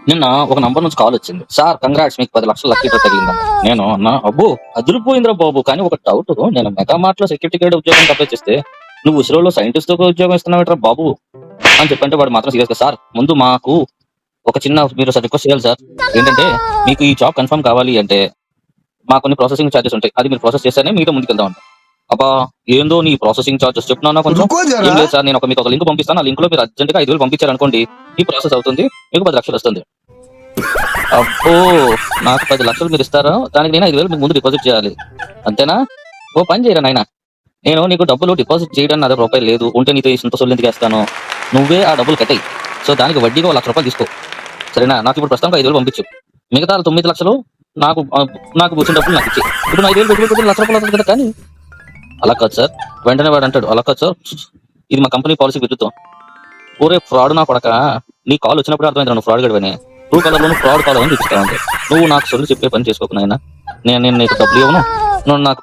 నిన్న ఒక నంబర్ నుంచి కాల్ వచ్చింది. సార్ కంగ్రాట్స్ మీకు 10,00,000 లక్కీ డ్రా తగిలిందన్నారు. నేను అన్నా అబ్బో అదిరిపోయిందిరా బాబు. కానీ ఒక డౌట్, నేను మెగా మార్ట్ లో సెక్యూరిటీ గార్డ్ ఉద్యోగానికి అప్లై చేస్తే నువ్వు ఇస్రోలో సైంటిస్ట్ ఉద్యోగం ఇస్తున్నావుట్రా బాబు అని చెప్పంటే వాడు మాత్రం సీరియస్ గా సార్ ముందు మాకు ఒక చిన్న మీరు సార్ రిక్వెస్ట్ చేయాలి సార్. ఏంటంటే మీకు ఈ జాబ్ కన్ఫర్మ్ కావాలి అంటే మా కొన్ని ప్రాసెసింగ్ ఛార్జెస్ ఉంటాయి. అది మీరు ప్రాసెస్ చేస్తేనే మీతో ముందుకెళ్దాం అంట. అబ్బా ఏందో నీ ప్రాసెసింగ్ ఛార్జెస్ చెప్తున్నా కొంచెం. रुको ఏం जरा। లేదు సార్, నేను మీకు ఒక లింక్ పంపిస్తాను. ఆ లింక్ లో మీరు అర్జెంట్ గా 5,000 పంపించారనుకోండి ఈ ప్రాసెస్ అవుతుంది, మీకు 10,00,000 వస్తుంది. అబ్బో నాకు 10,00,000 మీరు ఇస్తారా, దానికి నేను 5,000 మీకు ముందు డిపాజిట్ చేయాలి అంతేనా? ఓ పని చేయరా నాయన, నేను నీకు డబ్బులు డిపాజిట్ చేయడానికి నా దగ్గర రూపాయలు లేదు, ఉంటే నీతో ఇంత సొల్లు ఎందుకు వేస్తాను, నువ్వే ఆ డబ్బులు కట్టాయి. సో దానికి వడ్డీగా 1,00,000 తీసుకో సరేనా? నాకు ఇప్పుడు ప్రస్తుతం 5,000 పంపించు, మిగతా 9,00,000 నాకు నాకు వచ్చిన డబ్బులు నాకు ఇచ్చి ఇప్పుడు 5,000 పెట్టుబడి పెట్టి 1,00,000 అవుతుంది కదా. కానీ అలా కాదు సార్. వెంటనే వాడు అంటాడు అలా కాదు సార్, ఇది మా కంపెనీ పాలసీ విరుద్ధం. ఒరే ఫ్రాడ్ నా కొడక, నీ కాల్ వచ్చినప్పుడు అర్థమైంది నువ్వు ఫ్రాడ్ గడివని. ట్రూ కలర్ లో ఫ్రాడ్ కాల్ అని చూపిస్తా ఉంది. నువ్వు నాకు సొల్లు చెప్పే పని చేసుకోకు నాయన. నేను నీకు డబ్బులు ఇవ్వను, నువ్వు నాకు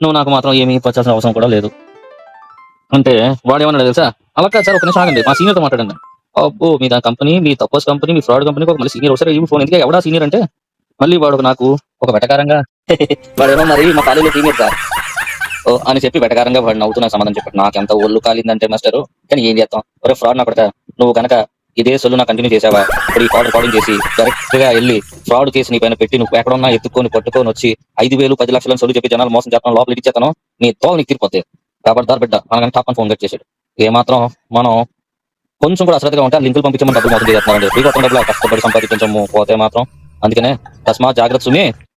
నువ్వు నాకు మాత్రం ఏమీ పచ్చాల్సిన అవసరం కూడా లేదు అంటే వాడు ఏమన్నాడు తెలుసా? అలా కాదు సార్, ఒక నిమిషం ఆగండి, మా సీనియర్తో మాట్లాడండి. అబ్బో మీ దాని కంపెనీ, మీ తప్పస్ కంపెనీ, మీ ఫ్రాడ్ కంపెనీ ఒక మళ్ళీ సీనియర్ ఒకసారి ఈ ఫోన్ ఎందుకే ఎవడా సీనియర్ అంటే మళ్ళీ వాడు నాకు ఒక వెటకారంగా వాడేమో మరి మా కాలేజీలో సీనియర్ సార్ ఓ అని చెప్పి వెటకారంగా వాడు నవ్వుతున్నా సమాధానం చెప్పాడు. నాకు ఎంత ఒళ్ళు కాలిందంటే మాస్టర్, కానీ ఏం చేస్తాం. ఒరే ఫ్రాడ్ నా కొడక, నువ్వు కనుక ఇదే సొల్లు నా కంటిన్యూ చేసావా, ఇప్పుడు ఈ కాల్ రికార్డింగ్ చేసి డైరెక్ట్ గా వెళ్ళి ఫ్రాడ్ కేసు నీ పైన పెట్టి నువ్వు ఎక్కడున్నా ఎత్తుకొని పట్టుకొని వచ్చి 5,000 10,00,000 సొల్లు చెప్పి జనాలు మోసం చేస్తాను, లోపల ఇచ్చేస్తాను, నీ తోలు నీకు తీరిపోతే. కాబట్టి దారి బిడ్డ మనకని టాప్ ఫోన్ కట్ చేశాడు. ఏమాత్రం మనం కొంచెం కూడా అశ్రద్ధగా ఉంటే లింకులు పంపించమని డబ్బులు మాత్రం చేస్తున్నారండి. ఫ్రీగా డబ్బులు కష్టపడి సంపాదించము పోతే మాత్రం. అందుకనే తస్మా జాగ్రత్త సుమి.